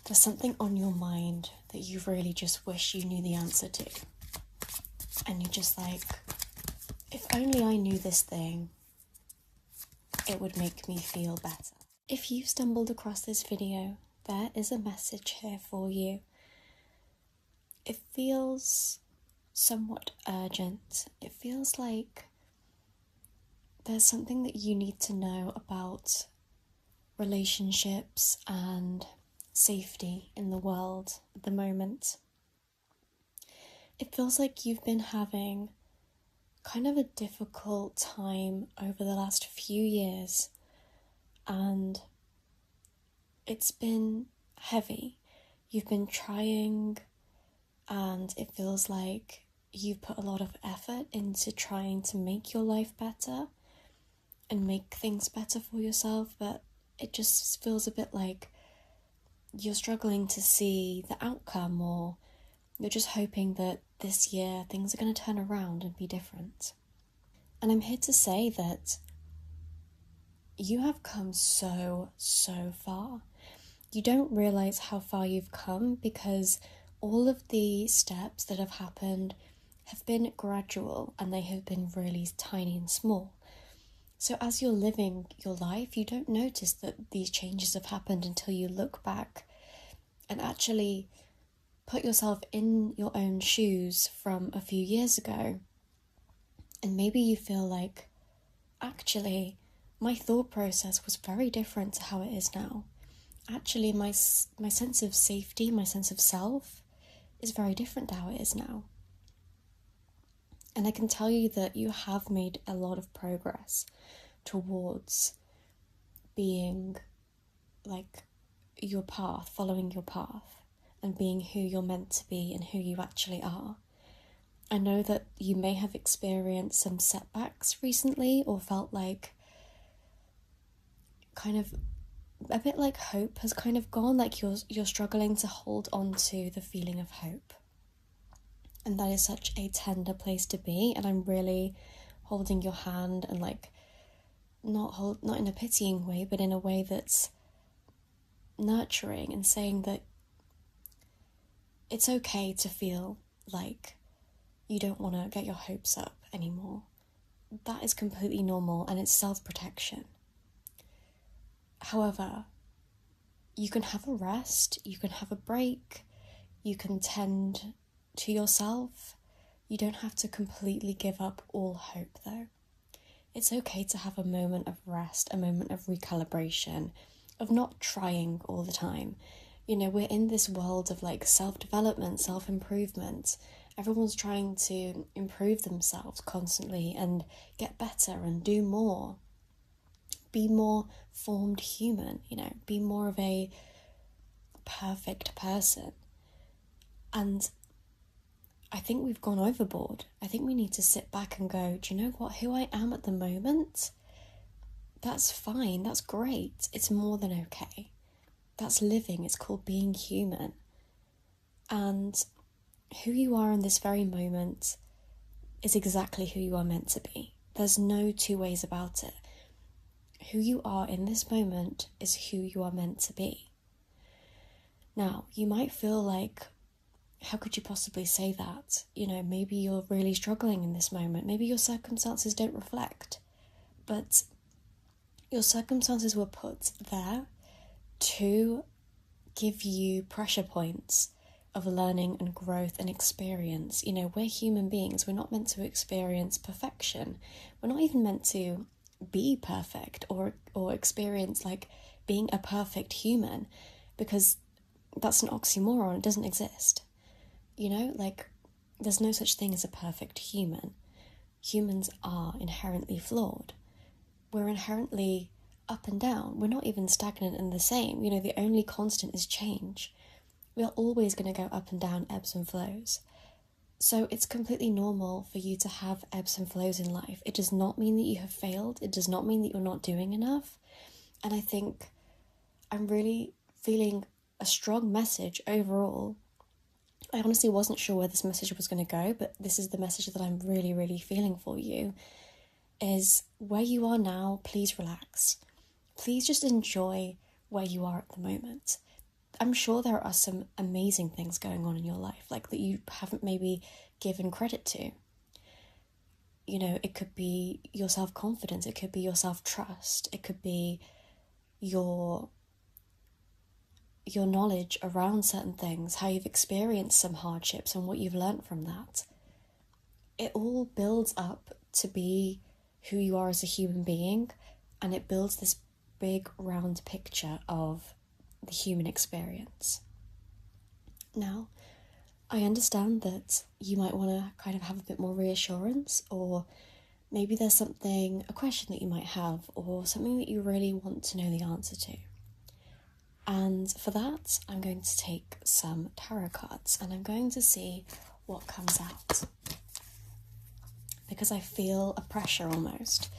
There's something on your mind that you really just wish you knew the answer to. And you're just like, if only I knew this thing, it would make me feel better. If you stumbled across this video, there is a message here for you. It feels somewhat urgent. It feels like there's something that you need to know about relationships and safety in the world at the moment. It feels like you've been having kind of a difficult time over the last few years, and it's been heavy. You've been trying, and it feels like you've put a lot of effort into trying to make your life better and make things better for yourself, but it just feels a bit like you're struggling to see the outcome, or you're just hoping that this year things are going to turn around and be different. And I'm here to say that you have come so far. You don't realize how far you've come because all of the steps that have happened have been gradual and they have been really tiny and small. So as you're living your life, you don't notice that these changes have happened until you look back and actually put yourself in your own shoes from a few years ago. And maybe you feel like, actually, my thought process was very different to how it is now. Actually, my sense of safety, my sense of self is very different to how it is now. And I can tell you that you have made a lot of progress towards being like your path, following your path, and being who you're meant to be and who you actually are. I know that you may have experienced some setbacks recently, or felt like kind of a bit like hope has kind of gone, like you're struggling to hold on to the feeling of hope. And that is such a tender place to be, and I'm really holding your hand and like not in a pitying way, but in a way that's nurturing and saying that it's okay to feel like you don't want to get your hopes up anymore. That is completely normal, and it's self-protection. However, you can have a rest, you can have a break, you can tend to yourself. You don't have to completely give up all hope though. It's okay to have a moment of rest, a moment of recalibration, of not trying all the time. You know, we're in this world of like self-development, self-improvement. Everyone's trying to improve themselves constantly and get better and do more. Be more formed human, you know, be more of a perfect person. And I think we've gone overboard. I think we need to sit back and go, do you know what, who I am at the moment? That's fine, that's great. It's more than okay. That's living, it's called being human. And who you are in this very moment is exactly who you are meant to be. There's no two ways about it. Who you are in this moment is who you are meant to be. Now, you might feel like, how could you possibly say that? You know, maybe you're really struggling in this moment. Maybe your circumstances don't reflect. But your circumstances were put there to give you pressure points of learning and growth and experience. You know, we're human beings. We're not meant to experience perfection. We're not even meant to be perfect or experience like being a perfect human, because that's an oxymoron. It doesn't exist. You know, like there's no such thing as a perfect human. Humans are inherently flawed. We're inherently up and down. We're not even stagnant and the same. You know, the only constant is change. We are always going to go up and down, ebbs and flows. So it's completely normal for you to have ebbs and flows in life. It does not mean that you have failed. It does not mean that you're not doing enough. And I think I'm really feeling a strong message overall. I honestly wasn't sure where this message was going to go, but this is the message that I'm really feeling for you, is where you are now, please relax. Please just enjoy where you are at the moment. I'm sure there are some amazing things going on in your life, like that you haven't maybe given credit to. You know, it could be your self-confidence, it could be your self-trust, it could be your knowledge around certain things, how you've experienced some hardships and what you've learned from that. It all builds up to be who you are as a human being, and it builds this big round picture of the human experience. Now, I understand that you might want to kind of have a bit more reassurance, or maybe there's a question that you might have, or something that you really want to know the answer to. And for that, I'm going to take some tarot cards and I'm going to see what comes out. Because I feel a pressure almost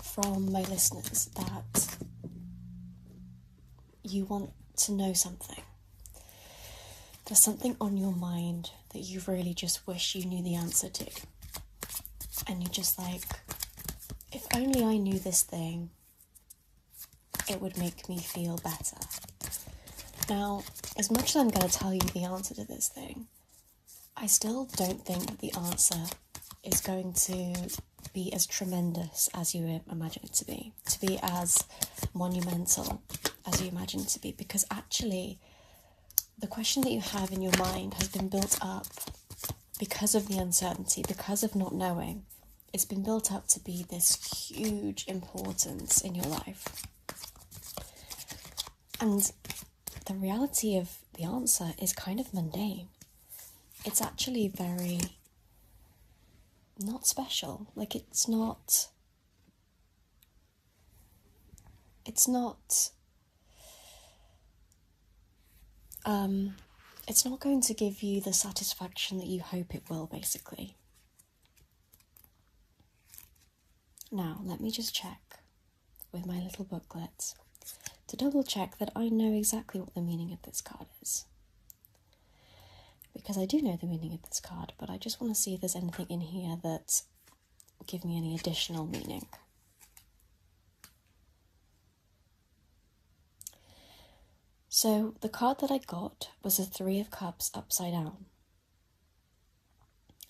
from my listeners that you want to know something. There's something on your mind that you really just wish you knew the answer to. And you're just like, if only I knew this thing, it would make me feel better. Now, as much as I'm going to tell you the answer to this thing, I still don't think that the answer is going to be as tremendous as you imagine it to be as monumental as you imagine it to be, because actually the question that you have in your mind has been built up because of the uncertainty, because of not knowing. It's been built up to be this huge importance in your life. And the reality of the answer is kind of mundane. It's actually very not special. Like, it's not going to give you the satisfaction that you hope it will, basically. Now, let me just check with my little booklet to double check that I know exactly what the meaning of this card is. Because I do know the meaning of this card, but I just want to see if there's anything in here that give me any additional meaning. So the card that I got was a 3 of Cups upside down.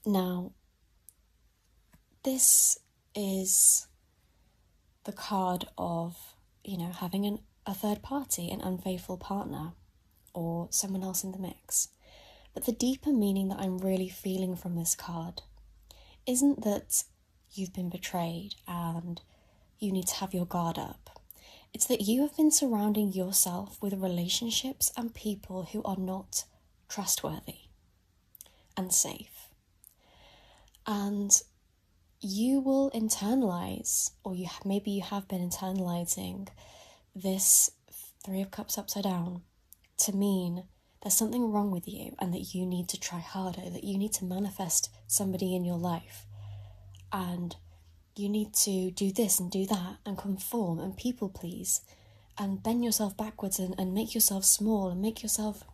Now, this is the card of, having a third party, an unfaithful partner, or someone else in the mix. But the deeper meaning that I'm really feeling from this card isn't that you've been betrayed and you need to have your guard up. It's that you have been surrounding yourself with relationships and people who are not trustworthy and safe. And you will internalize, or maybe you have been internalizing this 3 of Cups upside down to mean there's something wrong with you and that you need to try harder, that you need to manifest somebody in your life and you need to do this and do that and conform and people please and bend yourself backwards and make yourself small and make yourself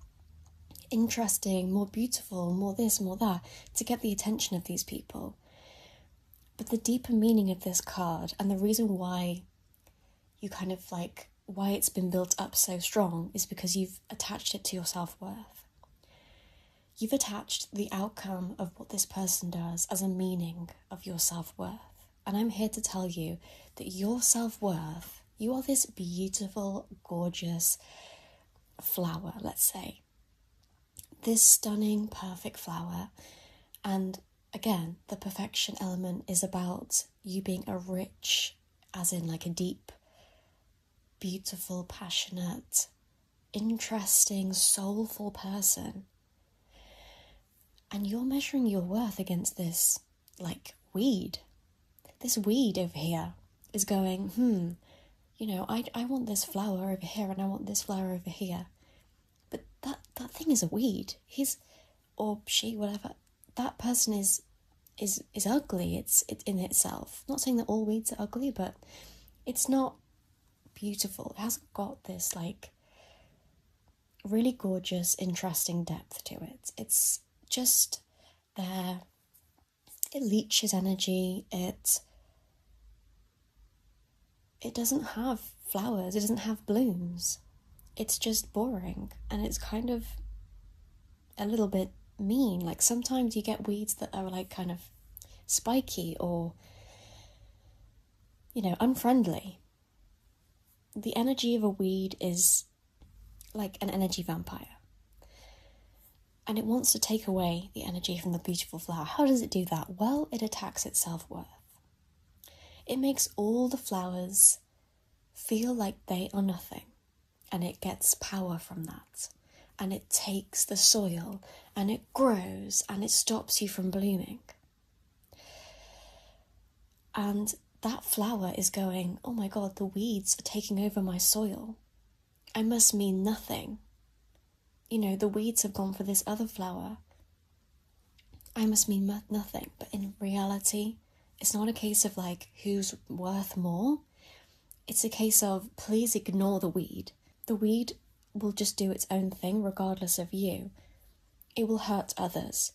interesting, more beautiful, more this, more that, to get the attention of these people. But the deeper meaning of this card and the reason why you kind of why it's been built up so strong is because you've attached it to your self-worth. You've attached the outcome of what this person does as a meaning of your self-worth. And I'm here to tell you that your self-worth, you are this beautiful, gorgeous flower, let's say. This stunning, perfect flower. And again, the perfection element is about you being a rich, as in like a deep, beautiful, passionate, interesting, soulful person. And you're measuring your worth against this, weed. This weed over here is going, I want this flower over here and I want this flower over here. But that thing is a weed. Or she, whatever. That person is ugly. It's in itself. Not saying that all weeds are ugly, but it's not beautiful. It hasn't got this really gorgeous, interesting depth to it. It's just there. It leeches energy. It doesn't have flowers. It doesn't have blooms. it's just boring, and it's kind of a little bit mean. Like, sometimes you get weeds that are like kind of spiky or, you know, unfriendly. The energy of a weed is like an energy vampire, and it wants to take away the energy from the beautiful flower. How does it do that? Well, it attacks its self-worth. It makes all the flowers feel like they are nothing, and it gets power from that, and it takes the soil, and it grows, and it stops you from blooming. And that flower is going, oh my God, the weeds are taking over my soil. I must mean nothing. You know, the weeds have gone for this other flower. I must mean nothing. But in reality, it's not a case of like who's worth more. It's a case of please ignore the weed. The weed will just do its own thing regardless of you. It will hurt others.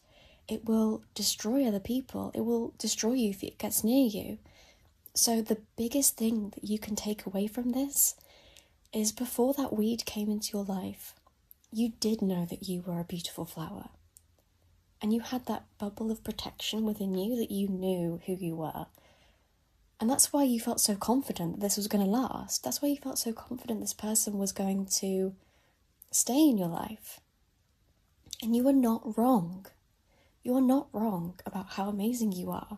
It will destroy other people. It will destroy you if it gets near you. So the biggest thing that you can take away from this is before that weed came into your life, you did know that you were a beautiful flower. And you had that bubble of protection within you that you knew who you were. And that's why you felt so confident that this was going to last. That's why you felt so confident this person was going to stay in your life. And you are not wrong. You are not wrong about how amazing you are.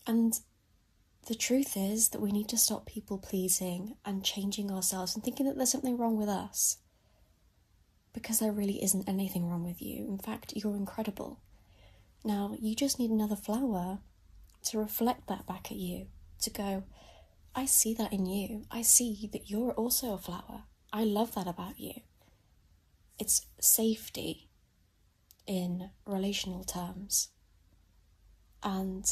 And the truth is that we need to stop people pleasing and changing ourselves and thinking that there's something wrong with us. Because there really isn't anything wrong with you. In fact, you're incredible. Now, you just need another flower to reflect that back at you. To go, I see that in you. I see that you're also a flower. I love that about you. It's safety in relational terms. And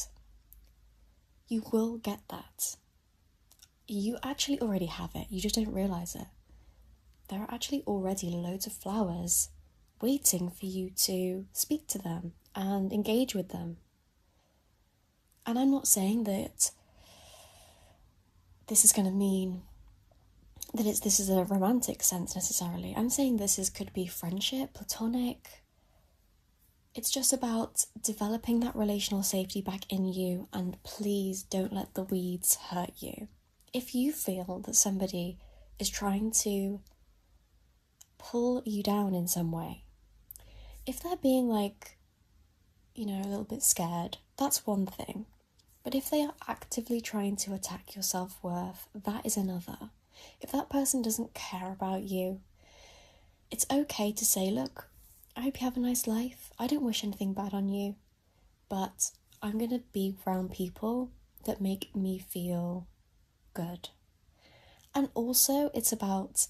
you will get that. You actually already have it. You just don't realize it. There are actually already loads of flowers waiting for you to speak to them and engage with them. And I'm not saying that this is going to mean that this is a romantic sense necessarily. I'm saying could be friendship, platonic. It's just about developing that relational safety back in you, and please don't let the weeds hurt you. If you feel that somebody is trying to pull you down in some way, if they're being like, you know, a little bit scared, that's one thing. But if they are actively trying to attack your self-worth, that is another. If that person doesn't care about you, it's okay to say, look, I hope you have a nice life. I don't wish anything bad on you, but I'm going to be around people that make me feel good. And also, it's about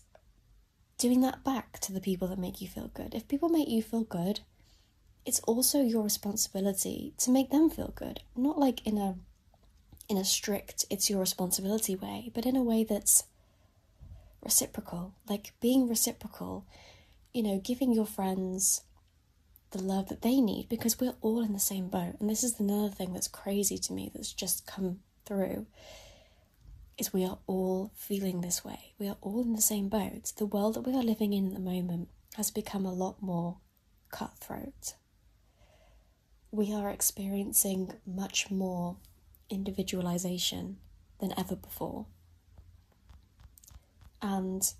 doing that back to the people that make you feel good. If people make you feel good, it's also your responsibility to make them feel good. Not like in a strict, it's your responsibility way, but in a way that's reciprocal. Like being reciprocal, you know, giving your friends the love that they need, because we're all in the same boat. And this is another thing that's crazy to me that's just come through, is we are all feeling this way. We are all in the same boat. The world that we are living in at the moment has become a lot more cutthroat. We are experiencing much more individualization than ever before. And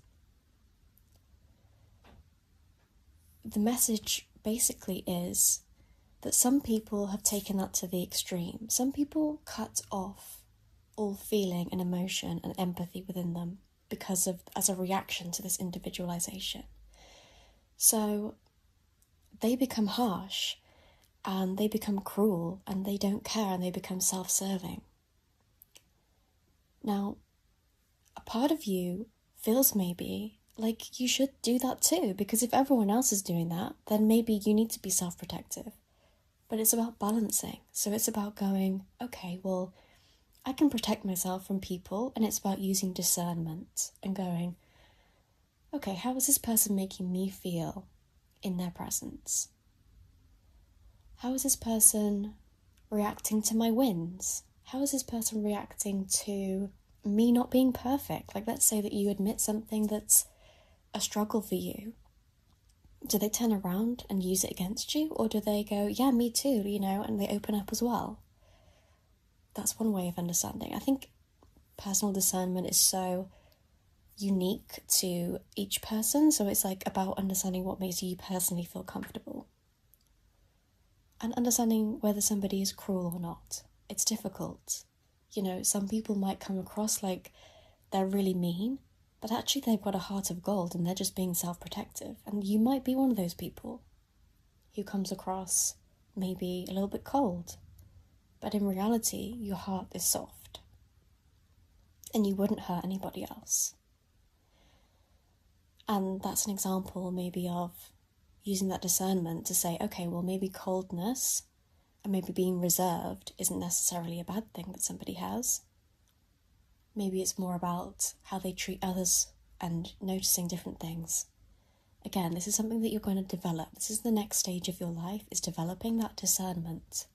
the message basically is that some people have taken that to the extreme. Some people cut off all feeling and emotion and empathy within them as a reaction to this individualization. So they become harsh and they become cruel and they don't care and they become self-serving. Now, a part of you feels maybe like you should do that too, because if everyone else is doing that, then maybe you need to be self-protective. But it's about balancing. So it's about going, okay, well, I can protect myself from people, and it's about using discernment and going, okay, how is this person making me feel in their presence? How is this person reacting to my wins? How is this person reacting to me not being perfect? Like, let's say that you admit something that's a struggle for you, do they turn around and use it against you? Or do they go, yeah, me too, and they open up as well? That's one way of understanding. I think personal discernment is so unique to each person, so it's like about understanding what makes you personally feel comfortable. And understanding whether somebody is cruel or not. It's difficult. Some people might come across like they're really mean, but actually they've got a heart of gold and they're just being self-protective. And you might be one of those people who comes across maybe a little bit cold, but in reality, your heart is soft and you wouldn't hurt anybody else. And that's an example maybe of using that discernment to say, okay, well, maybe coldness and maybe being reserved isn't necessarily a bad thing that somebody has. Maybe it's more about how they treat others and noticing different things. Again, this is something that you're going to develop. This is the next stage of your life, is developing that discernment.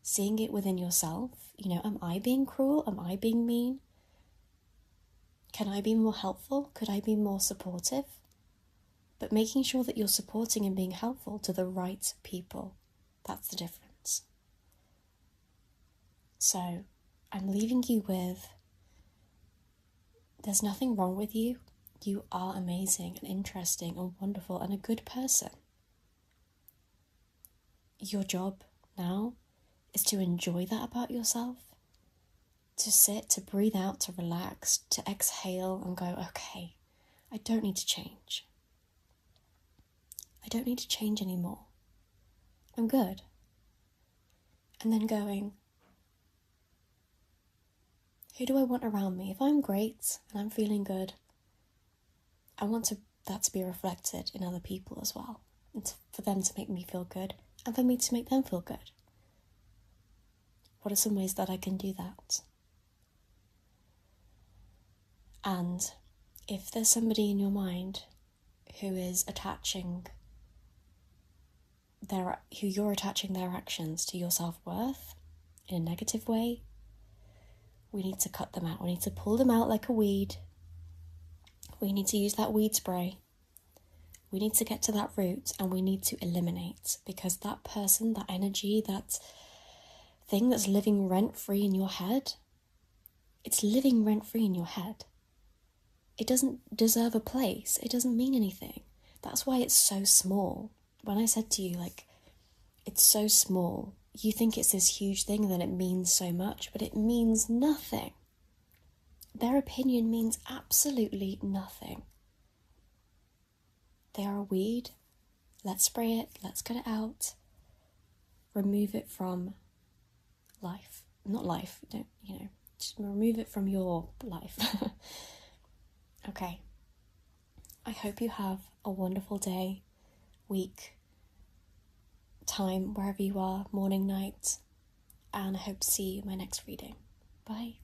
Seeing it within yourself. Am I being cruel? Am I being mean? Can I be more helpful? Could I be more supportive? But making sure that you're supporting and being helpful to the right people. That's the difference. So, I'm leaving you with, there's nothing wrong with you. You are amazing and interesting and wonderful and a good person. Your job now is to enjoy that about yourself. To sit, to breathe out, to relax, to exhale and go, okay, I don't need to change. I don't need to change anymore. I'm good. And then going, who do I want around me? If I'm great and I'm feeling good, I want that to be reflected in other people as well. And for them to make me feel good and for me to make them feel good. What are some ways that I can do that? And if there's somebody in your mind who is who you're attaching their actions to your self-worth in a negative way, we need to cut them out. We need to pull them out like a weed. We need to use that weed spray. We need to get to that root and we need to eliminate, because that person, that energy, that thing that's living rent-free in your head, it's living rent-free in your head. It doesn't deserve a place. It doesn't mean anything. That's why it's so small. When I said to you, it's so small, you think it's this huge thing and then it means so much, but it means nothing. Their opinion means absolutely nothing. They are a weed. Let's spray it. Let's cut it out. Remove it from life. Not life. Just remove it from your life. Okay. I hope you have a wonderful day, week, time, wherever you are, morning, night, and I hope to see you in my next reading. Bye.